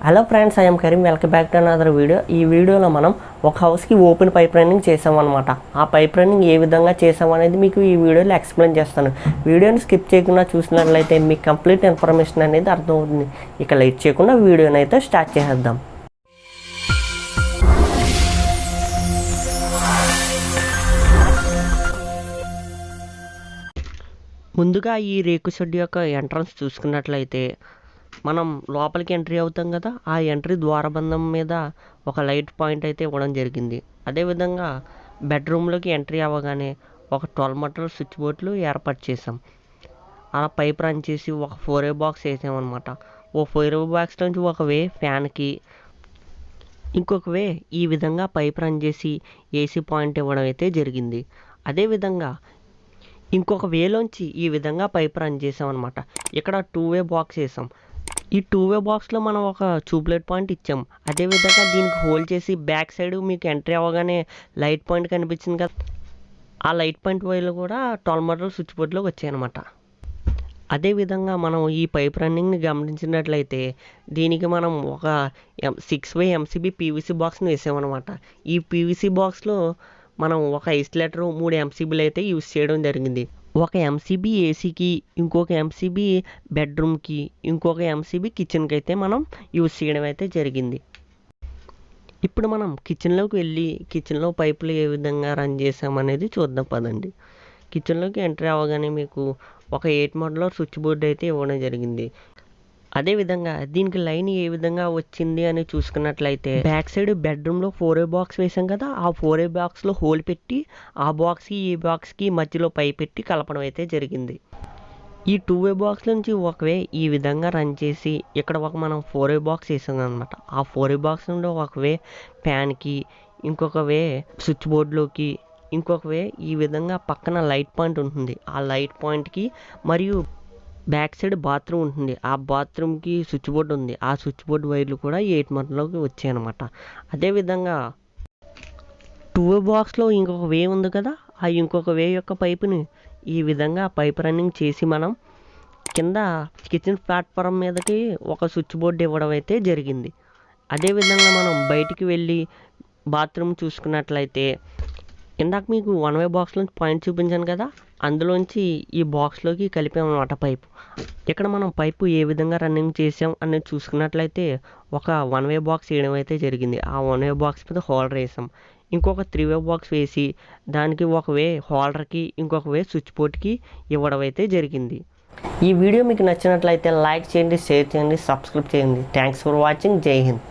Hello friends, I'm Karim. Welcome back to another video. ఈ వీడియోలో మనం ఒక హౌస్కి ఓపెన్ పైప్ రన్నింగ్ చేసామన్నమాట. ఆ పైప్ రన్నింగ్ ఏ విధంగా చేసామనేది మీకు ఈ వీడియోలో ఎక్స్ప్లెయిన్ చేస్తాను. వీడియోని స్కిప్ చేయకుండా చూసినట్లయితే మీకు కంప్లీట్ ఇన్ఫర్మేషన్ అనేది అర్థమవుతుంది. ఇక లేట్ చేయకుండా వీడియోని అయితే స్టార్ట్ చేసేద్దాం. ముందుగా ఈ రేకు షెడ్ యొక్క ఎంట్రన్స్ చూసుకున్నట్లయితే మనం లోపలికి ఎంట్రీ అవుతాం కదా, ఆ ఎంట్రీ ద్వారబంధం మీద ఒక లైట్ పాయింట్ అయితే ఇవ్వడం జరిగింది. అదేవిధంగా బెడ్రూమ్లోకి ఎంట్రీ అవ్వగానే ఒక 12 మీటర్ల స్విచ్ బోర్డులు ఏర్పాటు చేసాం. అలా పైప్ రన్ చేసి ఒక 4A బాక్స్ వేసామన్నమాట. ఓ 4A బాక్స్ నుంచి ఒక వే ఫ్యాన్కి, ఇంకొక వే ఈ విధంగా పైప్ రన్ చేసి ఏసీ పాయింట్ ఇవ్వడం అయితే జరిగింది. అదేవిధంగా ఇంకొక వేలోంచి ఈ విధంగా పైప్ రన్ చేసామన్నమాట. ఇక్కడ 2A బాక్స్ వేసాం. ఈ 2A బాక్స్లో మనం ఒక ట్యూబ్లైట్ పాయింట్ ఇచ్చాం. అదేవిధంగా దీనికి హోల్డ్ చేసి బ్యాక్ సైడ్ మీకు ఎంట్రీ అవ్వగానే లైట్ పాయింట్ కనిపించింది కదా, ఆ లైట్ పాయింట్ వైర్లు కూడా 12 మీటర్ల స్విచ్ బోర్డులోకి వచ్చాయన్నమాట. అదేవిధంగా మనం ఈ పైప్ రన్నింగ్ని గమనించినట్లయితే దీనికి మనం ఒక 6way MCB పీవీసీ బాక్స్ని వేసామన్నమాట. ఈ పీవీసీ బాక్స్లో మనం ఒక ఐసోలేటర్ 3 MCBలు అయితే యూజ్ చేయడం జరిగింది. ఒక MCB ఏసీకి, ఇంకొక MCB బెడ్రూమ్కి, ఇంకొక MCB కిచెన్కి అయితే మనం యూజ్ చేయడం అయితే జరిగింది. ఇప్పుడు మనం కిచెన్లోకి వెళ్ళి కిచెన్లో పైపులు ఏ విధంగా రన్ చేసామనేది చూద్దాం పదండి. కిచెన్లోకి ఎంట్రీ అవ్వగానే మీకు ఒక 8 మోడల్ స్విచ్ బోర్డు అయితే ఇవ్వడం జరిగింది. అదేవిధంగా దీనికి లైన్ ఏ విధంగా వచ్చింది అని చూసుకున్నట్లయితే బ్యాక్ సైడ్ బెడ్రూమ్లో 4A బాక్స్ వేసాం కదా, ఆ 4A బాక్స్లో హోల్ పెట్టి ఆ బాక్స్కి ఈ బాక్స్కి మధ్యలో పైప్ పెట్టి కలపడం అయితే జరిగింది. ఈ 2A బాక్స్ నుంచి ఒక వే ఈ విధంగా రన్ చేసి ఇక్కడ ఒక మనం 4A బాక్స్ వేసాం అనమాట. ఆ 4A బాక్స్ నుండి ఒక వే ఫ్యాన్కి, ఇంకొక వే స్విచ్ బోర్డులోకి, ఇంకొక వే ఈ విధంగా పక్కన లైట్ పాయింట్ ఉంటుంది, ఆ లైట్ పాయింట్కి, మరియు బ్యాక్ సైడ్ బాత్రూమ్ ఉంటుంది, ఆ బాత్రూమ్కి స్విచ్ బోర్డు ఉంది, ఆ స్విచ్ బోర్డు వైర్లు కూడా 8 మీటర్లోకి వచ్చాయన్నమాట. అదేవిధంగా 2A బాక్స్లో ఇంకొక వే ఉంది కదా, ఆ ఇంకొక వే యొక్క పైపుని ఈ విధంగా పైప్ రన్నింగ్ చేసి మనం కింద కిచెన్ ప్లాట్ఫారం మీదకి ఒక స్విచ్ బోర్డు ఇవ్వడం అయితే జరిగింది. అదేవిధంగా మనం బయటికి వెళ్ళి బాత్రూమ్ చూసుకున్నట్లయితే ఇందాక మీకు 1way బాక్స్లోంచి పాయింట్ చూపించాను కదా, అందులోంచి ఈ బాక్స్లోకి కలిపామన్నమాట పైపు. ఇక్కడ మనం పైపు ఏ విధంగా రన్నింగ్ చేసాం అనేది చూసుకున్నట్లయితే ఒక 1way బాక్స్ వేయడం అయితే జరిగింది. ఆ 1way బాక్స్ మీద హోల్డర్ వేసాం. ఇంకొక 3way బాక్స్ వేసి దానికి ఒక వే హోల్డర్కి, ఇంకొక వే స్విచ్ బోర్డ్కి ఇవ్వడం అయితే జరిగింది. ఈ వీడియో మీకు నచ్చినట్లయితే లైక్ చేయండి, షేర్ చేయండి, సబ్స్క్రైబ్ చేయండి. Thanks for watching. జై హింద్.